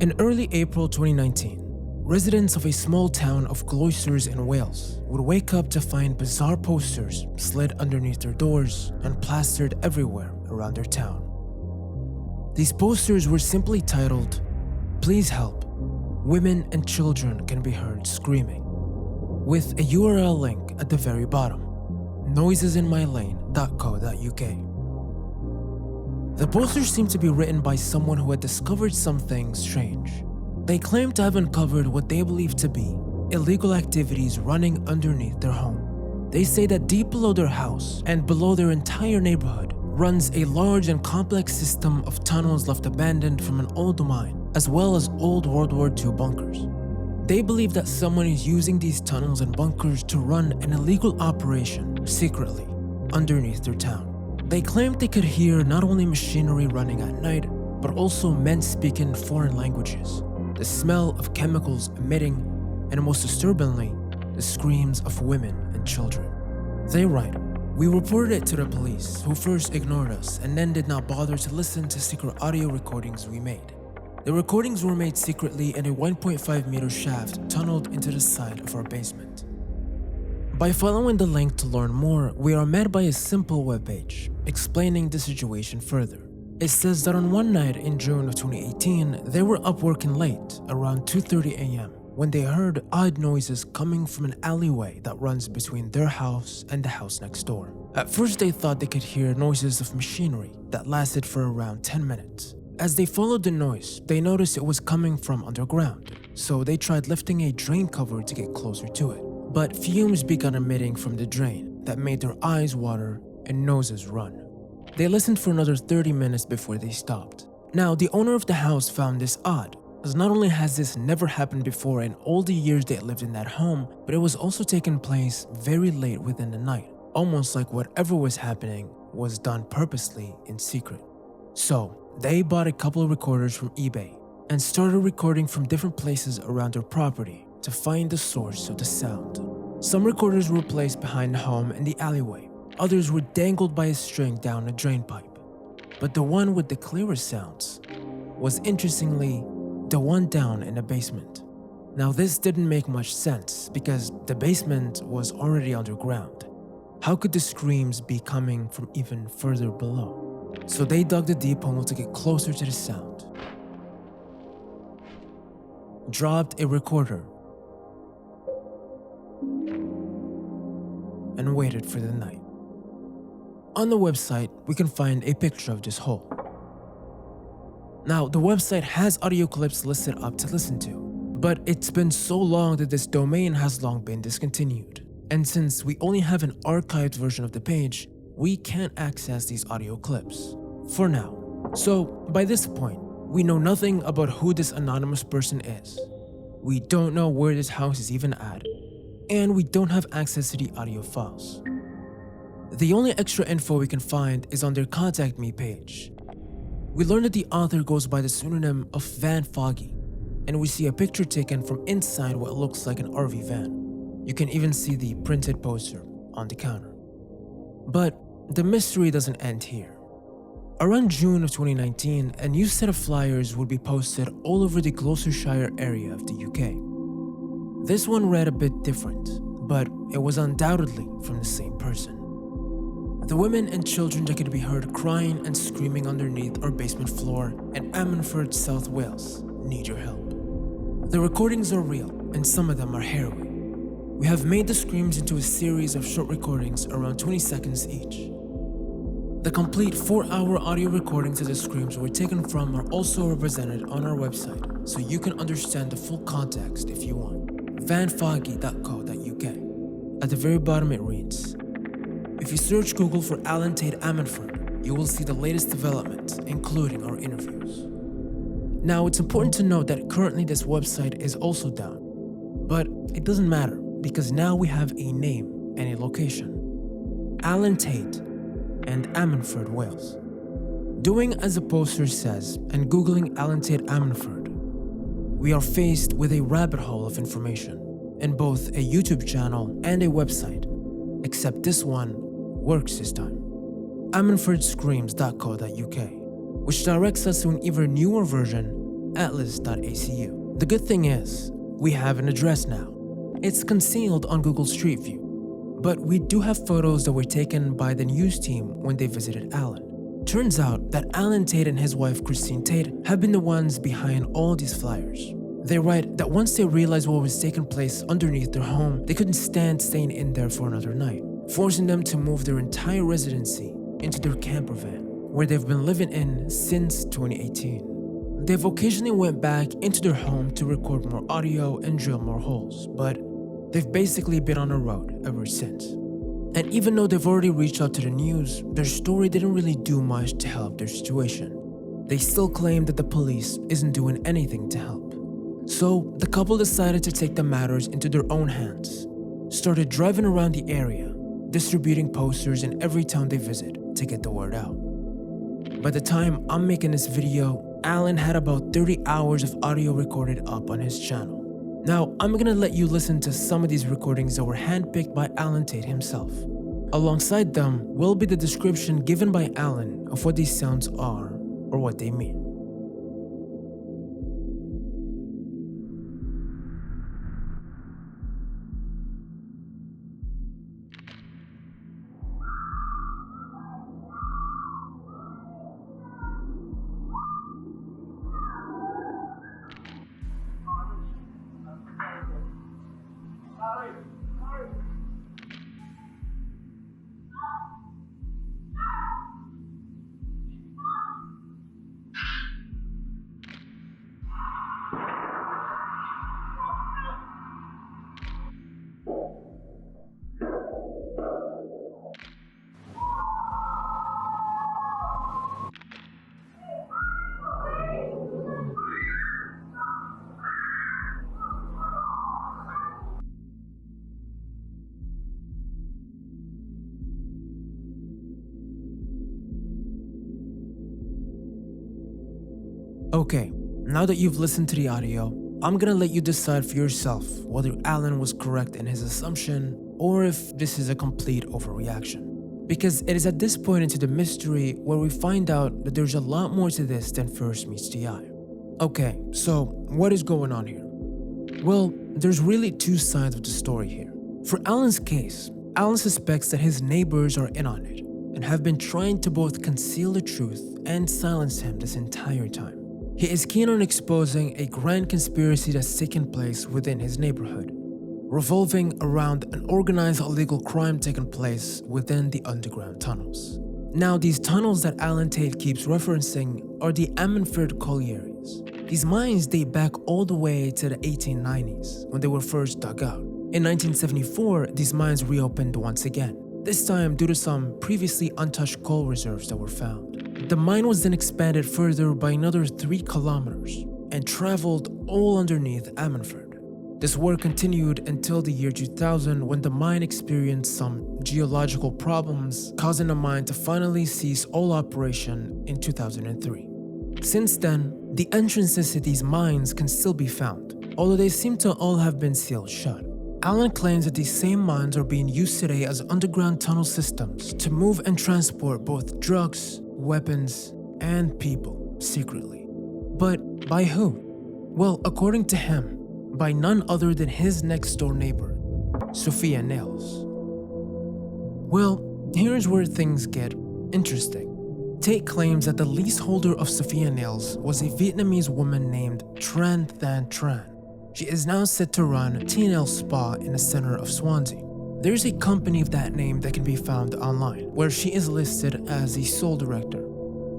In early April 2019, residents of a small town of Cloisters in Wales would wake up to find bizarre posters slid underneath their doors and plastered everywhere around their town. These posters were simply titled, "Please help, women and children can be heard screaming," with a URL link at the very bottom, noisesinmylane.co.uk. The posters seemed to be written by someone who had discovered something strange. They claimed to have uncovered what they believed to be illegal activities running underneath their home. They say that deep below their house and below their entire neighborhood runs a large and complex system of tunnels left abandoned from an old mine, as well as old World War II bunkers. They believe that someone is using these tunnels and bunkers to run an illegal operation secretly underneath their town. They claimed they could hear not only machinery running at night, but also men speaking foreign languages, the smell of chemicals emitting, and most disturbingly, the screams of women and children. They write, "We reported it to the police, who first ignored us and then did not bother to listen to secret audio recordings we made. The recordings were made secretly in a 1.5 meter shaft tunneled into the side of our basement." By following the link to learn more, we are met by a simple webpage explaining the situation further. It says that on one night in June of 2018, they were up working late, around 2:30 a.m., when they heard odd noises coming from an alleyway that runs between their house and the house next door. At first they thought they could hear noises of machinery that lasted for around 10 minutes. As they followed the noise, they noticed it was coming from underground, so they tried lifting a drain cover to get closer to it. But fumes began emitting from the drain that made their eyes water and noses run. They listened for another 30 minutes before they stopped. Now, the owner of the house found this odd, as not only has this never happened before in all the years they lived in that home, but it was also taking place very late within the night, almost like whatever was happening was done purposely in secret. So, they bought a couple of recorders from eBay and started recording from different places around their property to find the source of the sound. Some recorders were placed behind the home in the alleyway. Others were dangled by a string down a drain pipe. But the one with the clearest sounds was, interestingly, the one down in the basement. Now this didn't make much sense because the basement was already underground. How could the screams be coming from even further below? So they dug the deep hole to get closer to the sound. Dropped a recorder and waited for the night. On the website, we can find a picture of this hole. Now, the website has audio clips listed up to listen to, but it's been so long that this domain has long been discontinued. And since we only have an archived version of the page, we can't access these audio clips, for now. So, by this point, we know nothing about who this anonymous person is. We don't know where this house is even at, and we don't have access to the audio files. The only extra info we can find is on their Contact Me page. We learn that the author goes by the pseudonym of Van Foggy, and we see a picture taken from inside what looks like an RV van. You can even see the printed poster on the counter. But the mystery doesn't end here. Around June of 2019, a new set of flyers would be posted all over the Gloucestershire area of the UK. This one read a bit different, but it was undoubtedly from the same person. The women and children that could be heard crying and screaming underneath our basement floor in Ammanford, South Wales, need your help. The recordings are real, and some of them are harrowing. We have made the screams into a series of short recordings around 20 seconds each. The complete 4-hour audio recordings of the screams we're taken from are also represented on our website, so you can understand the full context if you want. vanfoggy.co.uk. At the very bottom it reads, "If you search Google for Alan Tate Ammanford, you will see the latest development, including our interviews." Now, it's important to note that currently this website is also down, but it doesn't matter because now we have a name and a location: Alan Tate and Ammanford, Wales. Doing as the poster says and Googling Alan Tate Ammanford, we are faced with a rabbit hole of information in both a YouTube channel and a website, except this one works this time. AmmanfordScreams.co.uk, which directs us to an even newer version atlas.acu. The good thing is, we have an address now. It's concealed on Google Street View, but we do have photos that were taken by the news team when they visited Alan. Turns out that Alan Tate and his wife Christine Tate have been the ones behind all these flyers. They write that once they realized what was taking place underneath their home, they couldn't stand staying in there for another night, forcing them to move their entire residency into their camper van, where they've been living in since 2018. They've occasionally went back into their home to record more audio and drill more holes, but they've basically been on the road ever since. And even though they've already reached out to the news, their story didn't really do much to help their situation. They still claim that the police isn't doing anything to help. So the couple decided to take the matters into their own hands, started driving around the area, distributing posters in every town they visit to get the word out. By the time I'm making this video, Alan had about 30 hours of audio recorded up on his channel. Now, I'm gonna let you listen to some of these recordings that were handpicked by Alan Tate himself. Alongside them will be the description given by Alan of what these sounds are or what they mean. Okay, now that you've listened to the audio, I'm gonna let you decide for yourself whether Alan was correct in his assumption or if this is a complete overreaction. Because it is at this point into the mystery where we find out that there's a lot more to this than first meets the eye. Okay, so what is going on here? Well, there's really two sides of the story here. For Alan's case, Alan suspects that his neighbors are in on it and have been trying to both conceal the truth and silence him this entire time. He is keen on exposing a grand conspiracy that's taken place within his neighborhood, revolving around an organized illegal crime taking place within the underground tunnels. Now, these tunnels that Alan Tate keeps referencing are the Ammanford collieries. These mines date back all the way to the 1890s when they were first dug out. In 1974, these mines reopened once again, this time due to some previously untouched coal reserves that were found. The mine was then expanded further by another 3 kilometers and traveled all underneath Ammanford. This work continued until the year 2000 when the mine experienced some geological problems, causing the mine to finally cease all operation in 2003. Since then, the entrances to these mines can still be found, although they seem to all have been sealed shut. Alan claims that these same mines are being used today as underground tunnel systems to move and transport both drugs, weapons, and people secretly. But by who? Well, according to him, by none other than his next door neighbor, Sophia Nails. Well, here's where things get interesting. Tate claims that the leaseholder of Sophia Nails was a Vietnamese woman named Tran Than Tran. She is now set to run T&L Spa in the center of Swansea. There's a company of that name that can be found online, where she is listed as the sole director.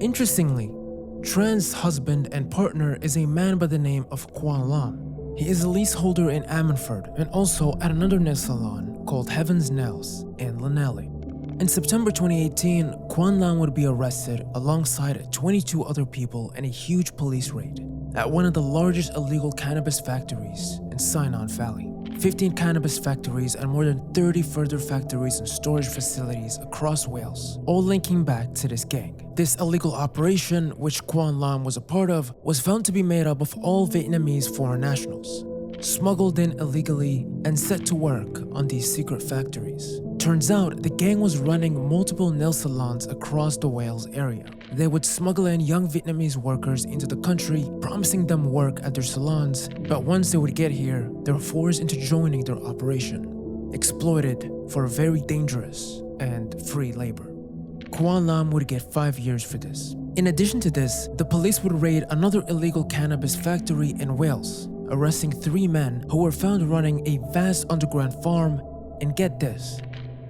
Interestingly, Tran's husband and partner is a man by the name of Quan Lam. He is a leaseholder in Ammanford and also at another nail salon called Heaven's Nails in Llanelli. In September 2018, Quan Lam would be arrested alongside 22 other people in a huge police raid at one of the largest illegal cannabis factories in Cynon Valley. 15 cannabis factories and more than 30 further factories and storage facilities across Wales, all linking back to this gang. This illegal operation, which Quan Lam was a part of, was found to be made up of all Vietnamese foreign nationals, smuggled in illegally and set to work on these secret factories. Turns out, the gang was running multiple nail salons across the Wales area. They would smuggle in young Vietnamese workers into the country, promising them work at their salons, but once they would get here, they were forced into joining their operation, exploited for very dangerous and free labor. Quan Lam would get 5 years for this. In addition to this, the police would raid another illegal cannabis factory in Wales, arresting 3 men who were found running a vast underground farm and, get this,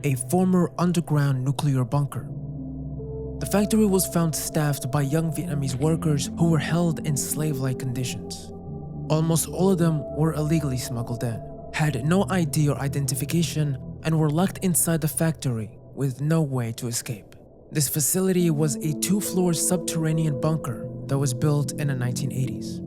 a former underground nuclear bunker. The factory was found staffed by young Vietnamese workers who were held in slave-like conditions. Almost all of them were illegally smuggled in, had no ID or identification, and were locked inside the factory with no way to escape. This facility was a 2-floor subterranean bunker that was built in the 1980s.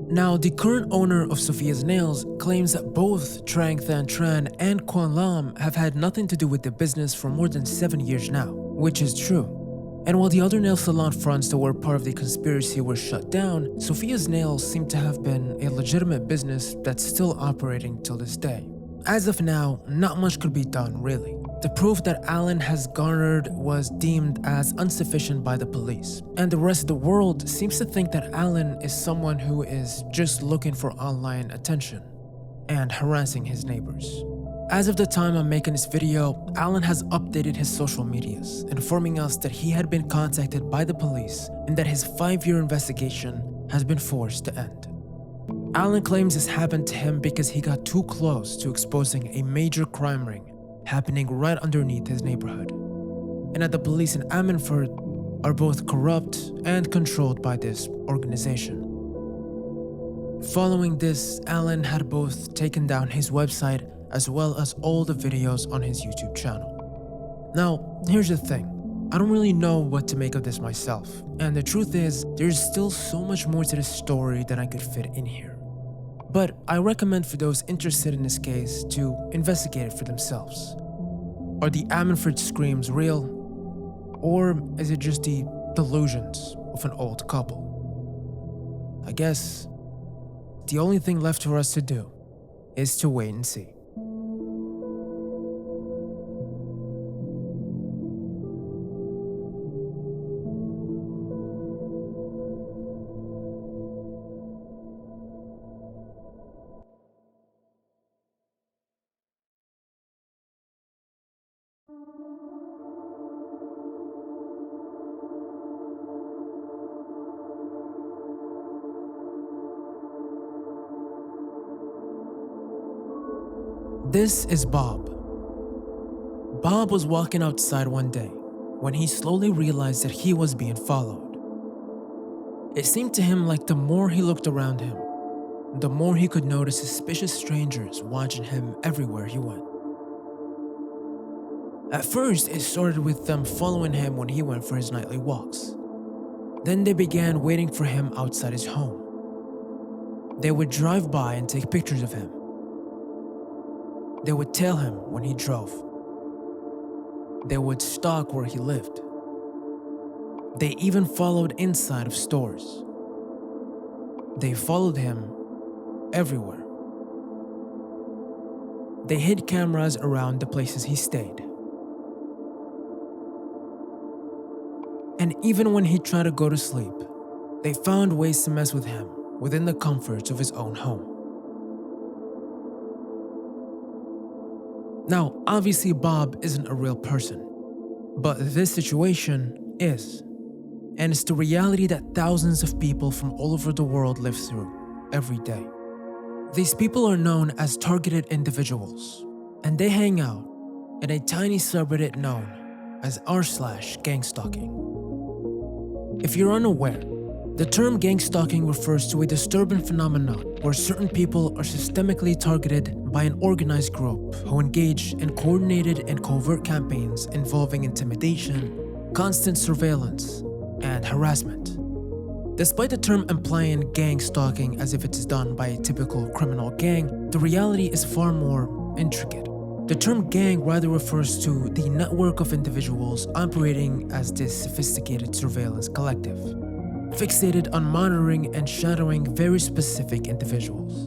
Now, the current owner of Sophia's Nails claims that both Trang Than Tran and Quan Lam have had nothing to do with the business for more than 7 years now, which is true. And while the other nail salon fronts that were part of the conspiracy were shut down, Sophia's Nails seem to have been a legitimate business that's still operating till this day. As of now, not much could be done, really. The proof that Alan has garnered was deemed as insufficient by the police, and the rest of the world seems to think that Alan is someone who is just looking for online attention and harassing his neighbors. As of the time I'm making this video, Alan has updated his social medias, informing us that he had been contacted by the police and that his 5-year investigation has been forced to end. Alan claims this happened to him because he got too close to exposing a major crime ring happening right underneath his neighborhood, and that the police in Ammanford are both corrupt and controlled by this organization. Following this, Alan had both taken down his website as well as all the videos on his YouTube channel. Now, here's the thing. I don't really know what to make of this myself, and the truth is, there's still so much more to this story than I could fit in here. But I recommend for those interested in this case to investigate it for themselves. Are the Ammanford screams real? Or is it just the delusions of an old couple? I guess the only thing left for us to do is to wait and see. This is Bob. Bob was walking outside one day when he slowly realized that he was being followed. It seemed to him like the more he looked around him, the more he could notice suspicious strangers watching him everywhere he went. At first, it started with them following him when he went for his nightly walks. Then they began waiting for him outside his home. They would drive by and take pictures of him. They would tail him when he drove. They would stalk where he lived. They even followed inside of stores. They followed him everywhere. They hid cameras around the places he stayed. And even when he tried to go to sleep, they found ways to mess with him within the comforts of his own home. Now, obviously Bob isn't a real person, but this situation is. And it's the reality that thousands of people from all over the world live through every day. These people are known as targeted individuals, and they hang out in a tiny subreddit known as r/Gang Stalking. If you're unaware, the term gang stalking refers to a disturbing phenomenon where certain people are systemically targeted by an organized group who engage in coordinated and covert campaigns involving intimidation, constant surveillance, and harassment. Despite the term implying gang stalking as if it's done by a typical criminal gang, the reality is far more intricate. The term gang rather refers to the network of individuals operating as this sophisticated surveillance collective, fixated on monitoring and shadowing very specific individuals.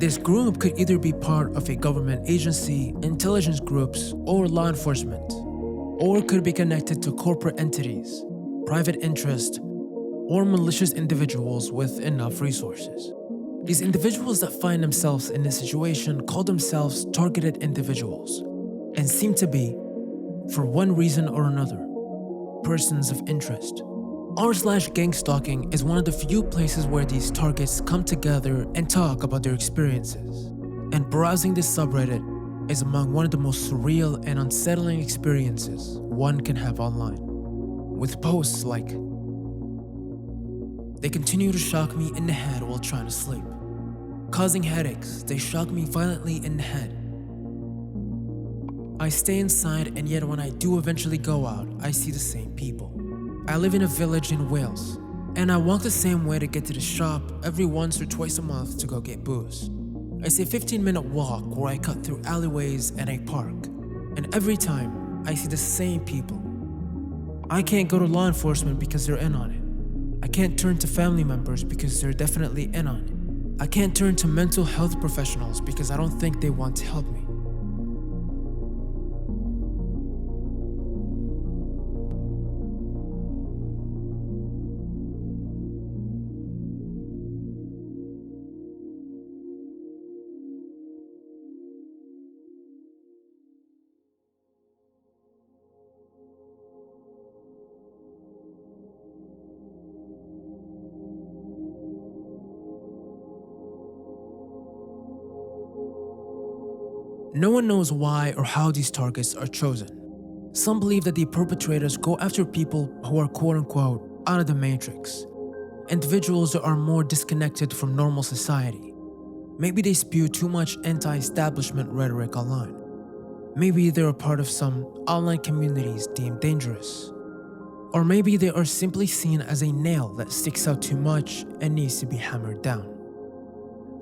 This group could either be part of a government agency, intelligence groups, or law enforcement, or could be connected to corporate entities, private interest, or malicious individuals with enough resources. These individuals that find themselves in this situation call themselves targeted individuals and seem to be, for one reason or another, persons of interest. r/gang stalking is one of the few places where these targets come together and talk about their experiences. And browsing this subreddit is among one of the most surreal and unsettling experiences one can have online. With posts like, "They continue to shock me in the head while trying to sleep. Causing headaches, they shock me violently in the head. I stay inside, and yet when I do eventually go out, I see the same people. I live in a village in Wales, and I walk the same way to get to the shop every once or twice a month to go get booze. It's a 15-minute walk where I cut through alleyways and a park, and every time I see the same people. I can't go to law enforcement because they're in on it. I can't turn to family members because they're definitely in on it. I can't turn to mental health professionals because I don't think they want to help me. No one knows why or how these targets are chosen. Some believe that the perpetrators go after people who are quote-unquote out of the matrix, individuals that are more disconnected from normal society. Maybe they spew too much anti-establishment rhetoric online. Maybe they're a part of some online communities deemed dangerous. Or maybe they are simply seen as a nail that sticks out too much and needs to be hammered down.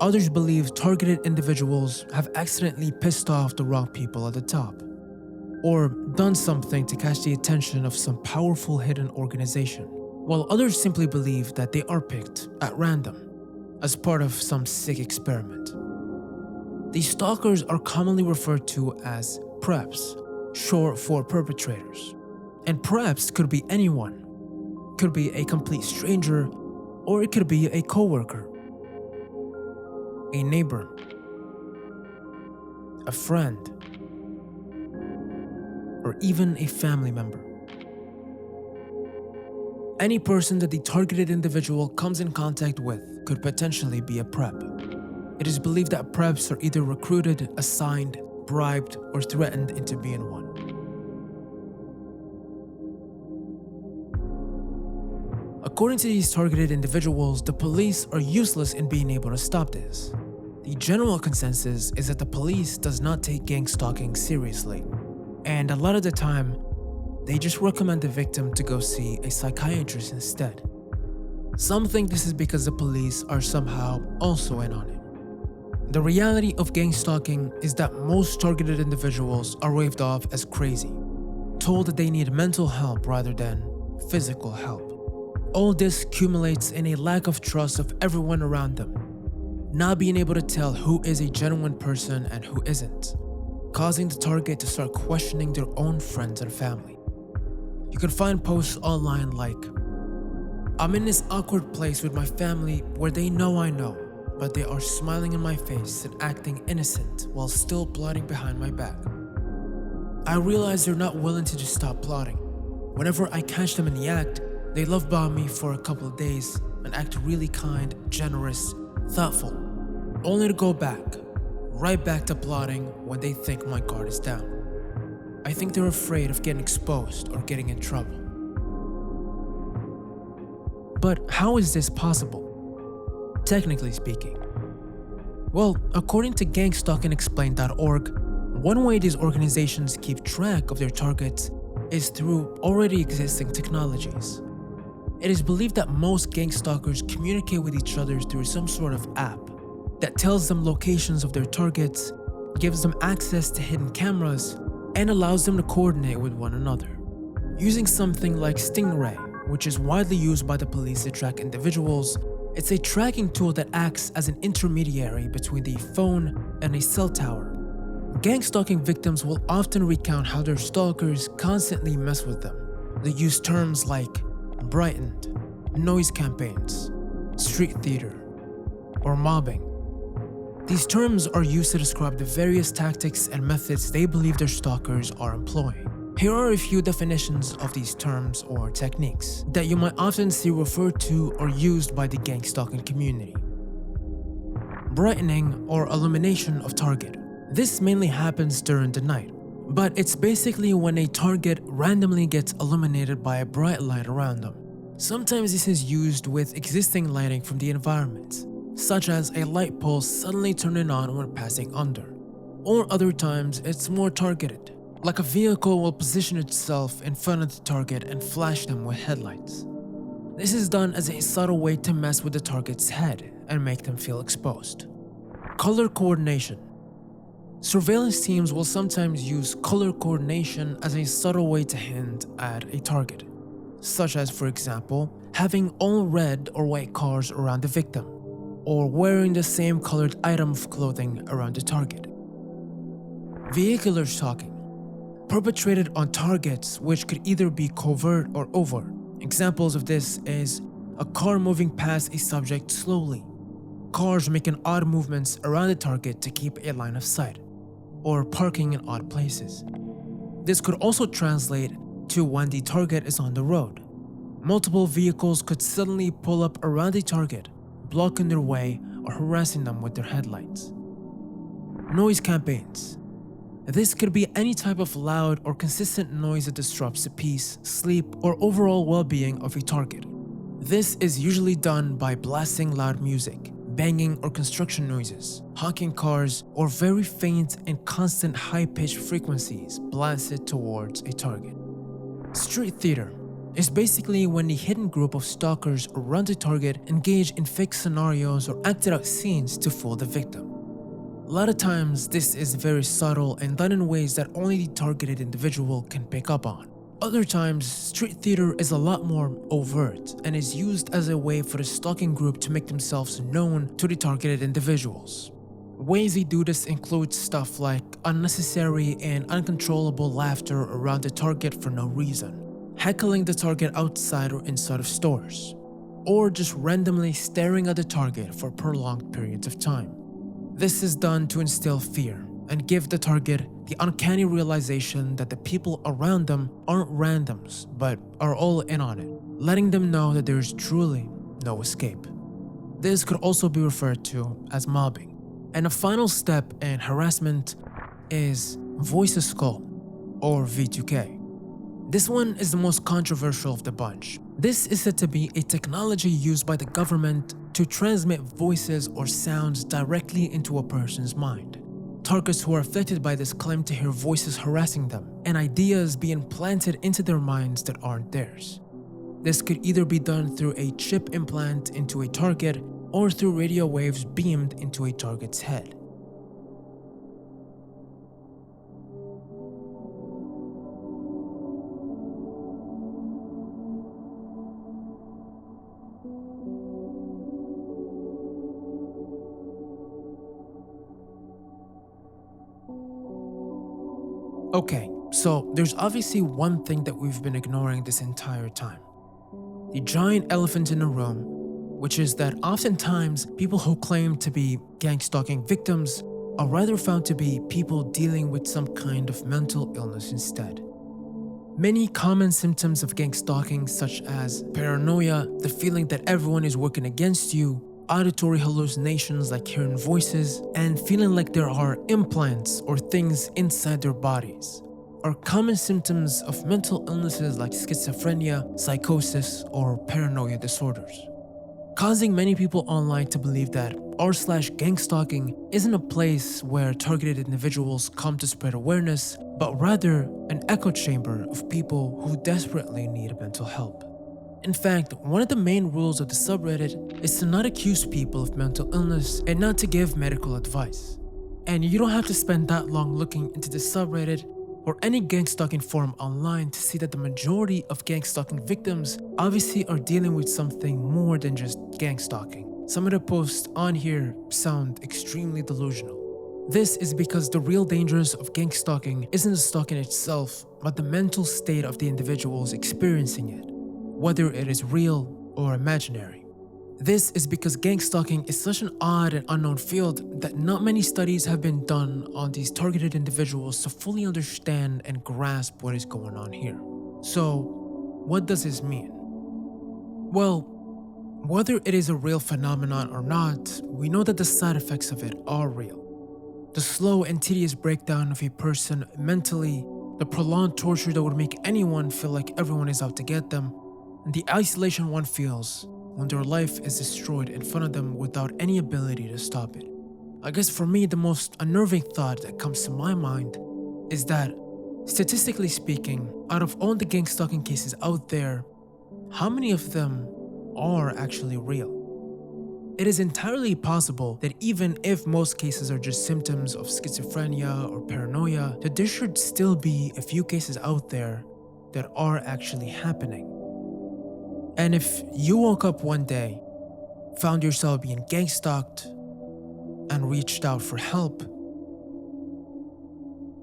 Others believe targeted individuals have accidentally pissed off the wrong people at the top, or done something to catch the attention of some powerful hidden organization, while others simply believe that they are picked at random, as part of some sick experiment. These stalkers are commonly referred to as preps, short for perpetrators. And preps could be anyone. Could be a complete stranger, or it could be a coworker, a neighbor, a friend, or even a family member. Any person that the targeted individual comes in contact with could potentially be a prep. It is believed that preps are either recruited, assigned, bribed, or threatened into being one. According to these targeted individuals, the police are useless in being able to stop this. The general consensus is that the police does not take gang stalking seriously, and a lot of the time, they just recommend the victim to go see a psychiatrist instead. Some think this is because the police are somehow also in on it. The reality of gang stalking is that most targeted individuals are waved off as crazy, told that they need mental help rather than physical help. All this accumulates in a lack of trust of everyone around them, not being able to tell who is a genuine person and who isn't, causing the target to start questioning their own friends and family. You can find posts online like, "I'm in this awkward place with my family where they know I know, but they are smiling in my face and acting innocent while still plotting behind my back. I realize they're not willing to just stop plotting. Whenever I catch them in the act, they love bomb me for a couple of days and act really kind, generous, thoughtful, only to go right back to plotting when they think my guard is down. I think they're afraid of getting exposed or getting in trouble." But how is this possible, technically speaking? Well, according to gangstalkingexplained.org, one way these organizations keep track of their targets is through already existing technologies. It is believed that most gang stalkers communicate with each other through some sort of app that tells them locations of their targets, gives them access to hidden cameras, and allows them to coordinate with one another. Using something like Stingray, which is widely used by the police to track individuals, It's a tracking tool that acts as an intermediary between the phone and a cell tower. Gang stalking victims will often recount how their stalkers constantly mess with them. They use terms like brightened, noise campaigns, street theater, or mobbing. These terms are used to describe the various tactics and methods they believe their stalkers are employing. Here are a few definitions of these terms or techniques that you might often see referred to or used by the gang stalking community. Brightening or illumination of target. This mainly happens during the night, but it's basically when a target randomly gets illuminated by a bright light around them. Sometimes this is used with existing lighting from the environment, such as a light pole suddenly turning on when passing under. Or other times it's more targeted, like a vehicle will position itself in front of the target and flash them with headlights. This is done as a subtle way to mess with the target's head and make them feel exposed. Color coordination. Surveillance teams will sometimes use color coordination as a subtle way to hint at a target, such as, for example, having all red or white cars around the victim, or wearing the same colored item of clothing around the target. Vehicular stalking. Perpetrated on targets which could either be covert or overt. Examples of this is a car moving past a subject slowly, cars making odd movements around the target to keep a line of sight, or parking in odd places. This could also translate to when the target is on the road. Multiple vehicles could suddenly pull up around the target, blocking their way or harassing them with their headlights. Noise campaigns. This could be any type of loud or consistent noise that disrupts the peace, sleep, or overall well-being of a target. This is usually done by blasting loud music, banging or construction noises, honking cars, or very faint and constant high-pitched frequencies blasted towards a target. Street theater is basically when a hidden group of stalkers around a target engage in fake scenarios or acted out scenes to fool the victim. A lot of times, this is very subtle and done in ways that only the targeted individual can pick up on. Other times, street theater is a lot more overt and is used as a way for the stalking group to make themselves known to the targeted individuals. Ways they do this include stuff like unnecessary and uncontrollable laughter around the target for no reason, heckling the target outside or inside of stores, or just randomly staring at the target for prolonged periods of time. This is done to instill fear and give the target the uncanny realization that the people around them aren't randoms but are all in on it, letting them know that there is truly no escape. This could also be referred to as mobbing. And a final step in harassment is voice to skull, or V2K. This one is the most controversial of the bunch. This is said to be a technology used by the government to transmit voices or sounds directly into a person's mind. Targets who are affected by this claim to hear voices harassing them and ideas being planted into their minds that aren't theirs. This could either be done through a chip implant into a target or through radio waves beamed into a target's head. Okay, so there's obviously one thing that we've been ignoring this entire time. The giant elephant in the room, which is that oftentimes people who claim to be gang stalking victims are rather found to be people dealing with some kind of mental illness instead. Many common symptoms of gang stalking, such as paranoia, the feeling that everyone is working against you, auditory hallucinations like hearing voices, and feeling like there are implants or things inside their bodies, are common symptoms of mental illnesses like schizophrenia, psychosis, or paranoia disorders, causing many people online to believe that r/gang stalking isn't a place where targeted individuals come to spread awareness, but rather an echo chamber of people who desperately need mental help. In fact, one of the main rules of the subreddit is to not accuse people of mental illness and not to give medical advice. And you don't have to spend that long looking into the subreddit or any gang stalking forum online to see that the majority of gang stalking victims obviously are dealing with something more than just gang stalking. Some of the posts on here sound extremely delusional. This is because the real dangers of gang stalking isn't the stalking itself, but the mental state of the individuals experiencing it, whether it is real or imaginary. This is because gang stalking is such an odd and unknown field that not many studies have been done on these targeted individuals to fully understand and grasp what is going on here. So, what does this mean? Well, whether it is a real phenomenon or not, we know that the side effects of it are real. The slow and tedious breakdown of a person mentally, the prolonged torture that would make anyone feel like everyone is out to get them, and the isolation one feels when their life is destroyed in front of them without any ability to stop it. I guess for me, the most unnerving thought that comes to my mind is that, statistically speaking, out of all the gang stalking cases out there, how many of them are actually real? It is entirely possible that even if most cases are just symptoms of schizophrenia or paranoia, that there should still be a few cases out there that are actually happening. And if you woke up one day, found yourself being gang stalked, and reached out for help,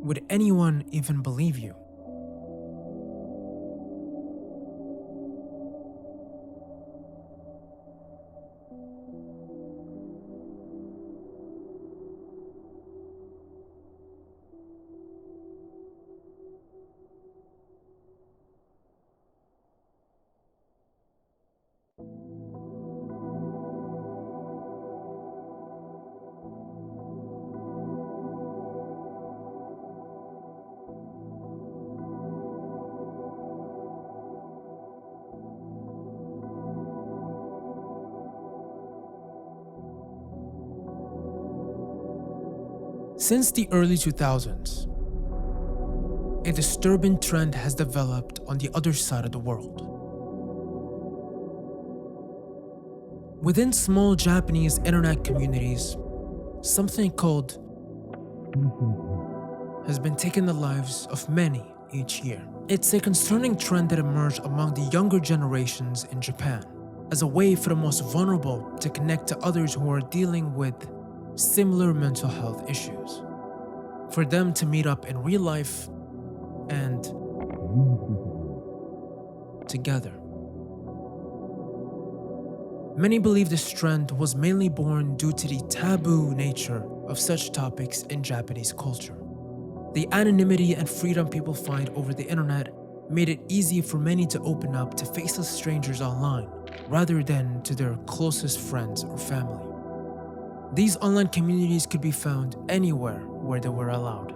would anyone even believe you? Since the early 2000s, a disturbing trend has developed on the other side of the world. Within small Japanese internet communities, something called has been taking the lives of many each year. It's a concerning trend that emerged among the younger generations in Japan as a way for the most vulnerable to connect to others who are dealing with similar mental health issues, for them to meet up in real life and together. Many believe this trend was mainly born due to the taboo nature of such topics in Japanese culture. The anonymity and freedom people find over the internet made it easy for many to open up to faceless strangers online rather than to their closest friends or family. These online communities could be found anywhere where they were allowed.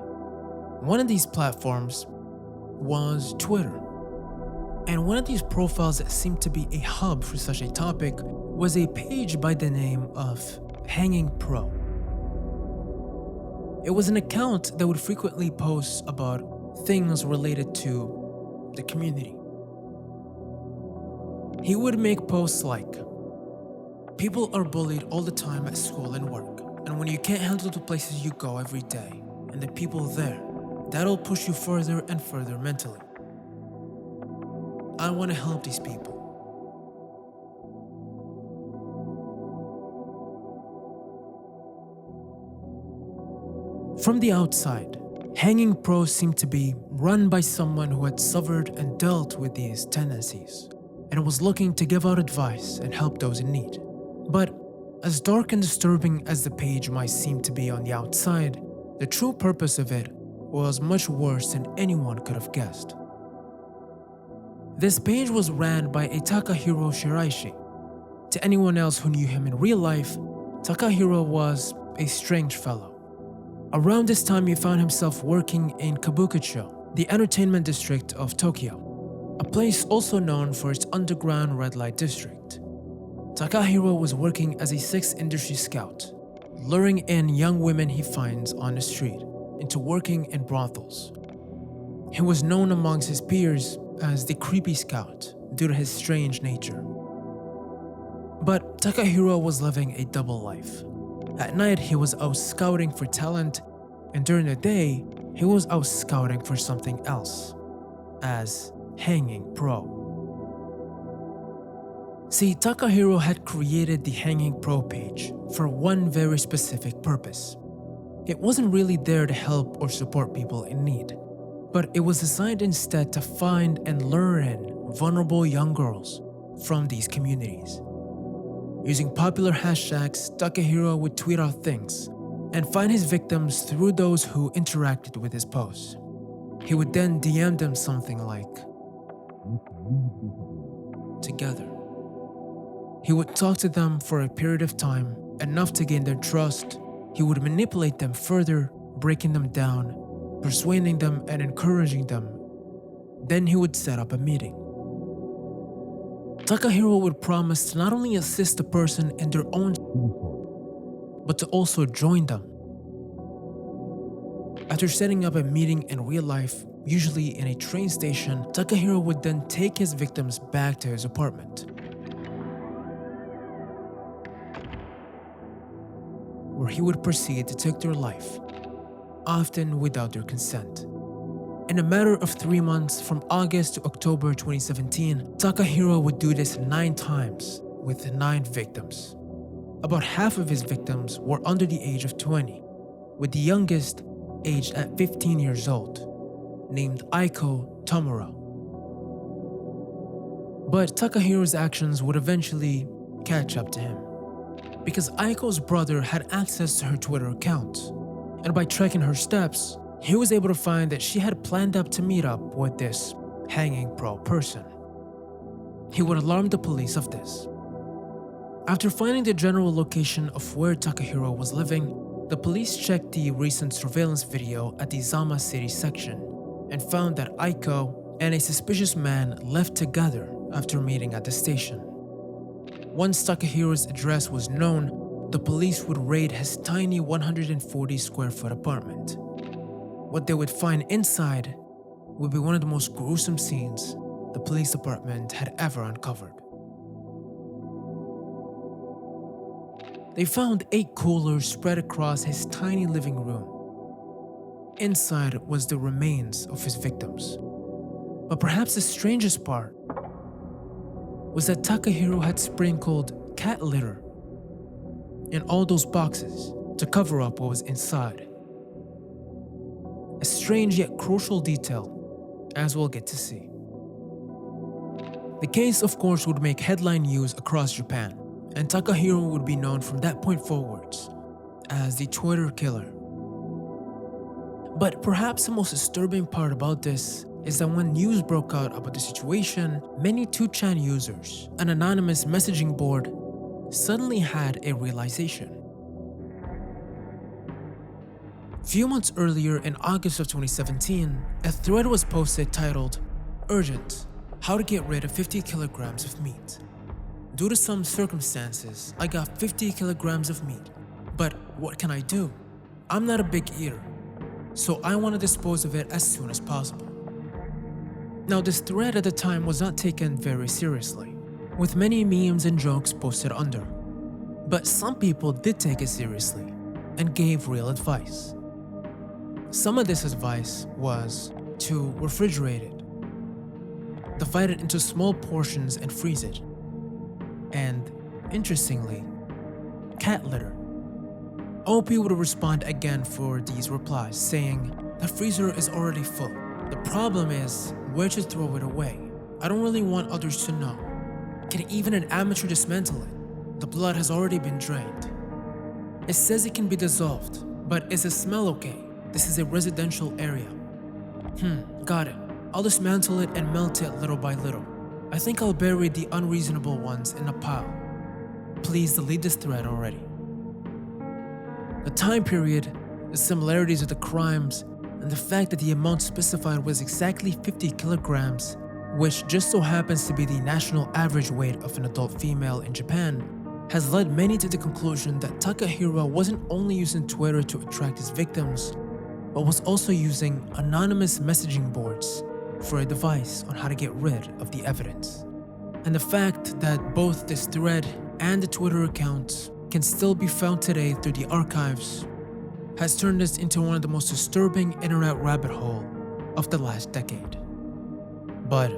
One of these platforms was Twitter. And one of these profiles that seemed to be a hub for such a topic was a page by the name of Hanging Pro. It was an account that would frequently post about things related to the community. He would make posts like, "People are bullied all the time at school and work, and when you can't handle the places you go every day, and the people there, that'll push you further and further mentally. I want to help these people." From the outside, Hanging Pro seemed to be run by someone who had suffered and dealt with these tendencies, and was looking to give out advice and help those in need. But as dark and disturbing as the page might seem to be on the outside, the true purpose of it was much worse than anyone could have guessed. This page was ran by a Takahiro Shiraishi. To anyone else who knew him in real life, Takahiro was a strange fellow. Around this time, he found himself working in Kabukicho, the entertainment district of Tokyo, a place also known for its underground red light district. Takahiro was working as a sex industry scout, luring in young women he finds on the street into working in brothels. He was known amongst his peers as the creepy scout due to his strange nature. But Takahiro was living a double life. At night, he was out scouting for talent, and during the day, he was out scouting for something else, as Hanging Pro. See, Takahiro had created the Hanging Pro page for one very specific purpose. It wasn't really there to help or support people in need, but it was designed instead to find and lure in vulnerable young girls from these communities. Using popular hashtags, Takahiro would tweet out things and find his victims through those who interacted with his posts. He would then DM them something like, "Together." He would talk to them for a period of time, enough to gain their trust. He would manipulate them further, breaking them down, persuading them and encouraging them. Then he would set up a meeting. Takahiro would promise to not only assist the person in their own, but to also join them. After setting up a meeting in real life, usually in a train station, Takahiro would then take his victims back to his apartment, where he would proceed to take their life, often without their consent. In a matter of 3 months, from August to October 2017, Takahiro would do this 9 times with 9 victims. About half of his victims were under the age of 20, with the youngest aged at 15 years old, named Aiko Tomura. But Takahiro's actions would eventually catch up to him, because Aiko's brother had access to her Twitter account, and by tracking her steps, he was able to find that she had planned up to meet up with this Hanging Pro person. He would alarm the police of this. After finding the general location of where Takahiro was living, the police checked the recent surveillance video at the Zama City section and found that Aiko and a suspicious man left together after meeting at the station. Once Takahiro's address was known, the police would raid his tiny 140 square foot apartment. What they would find inside would be one of the most gruesome scenes the police department had ever uncovered. They found 8 coolers spread across his tiny living room. Inside was the remains of his victims. But perhaps the strangest part was that Takahiro had sprinkled cat litter in all those boxes to cover up what was inside. A strange yet crucial detail, as we'll get to see. The case, of course, would make headline news across Japan, and Takahiro would be known from that point forwards as the Twitter killer. But perhaps the most disturbing part about this is that when news broke out about the situation, many 2chan users, an anonymous messaging board, suddenly had a realization. Few months earlier, in August of 2017, a thread was posted titled, "Urgent, how to get rid of 50 kilograms of meat. Due to some circumstances, I got 50 kilograms of meat, but what can I do? I'm not a big eater, so I want to dispose of it as soon as possible." Now, this thread at the time was not taken very seriously, with many memes and jokes posted under. But some people did take it seriously and gave real advice. Some of this advice was to refrigerate it, divide it into small portions and freeze it, and, interestingly, cat litter. OP would respond again for these replies, saying, "The freezer is already full. The problem is where to throw it away. I don't really want others to know. Can even an amateur dismantle it? The blood has already been drained. It says it can be dissolved, but is the smell okay? This is a residential area. Got it. I'll dismantle it and melt it little by little. I think I'll bury the unreasonable ones in a pile. Please delete this thread already." The time period, the similarities of the crimes, and the fact that the amount specified was exactly 50 kilograms, which just so happens to be the national average weight of an adult female in Japan, has led many to the conclusion that Takahiro wasn't only using Twitter to attract his victims, but was also using anonymous messaging boards for a device on how to get rid of the evidence. And the fact that both this thread and the Twitter account can still be found today through the archives has turned us into one of the most disturbing internet rabbit hole of the last decade. But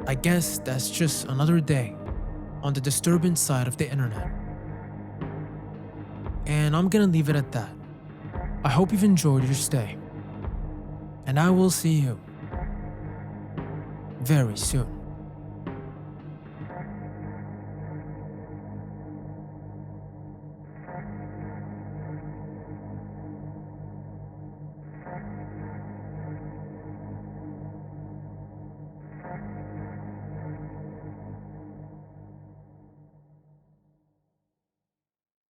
I guess that's just another day on the disturbance side of the internet. And I'm gonna leave it at that. I hope you've enjoyed your stay. And I will see you very soon.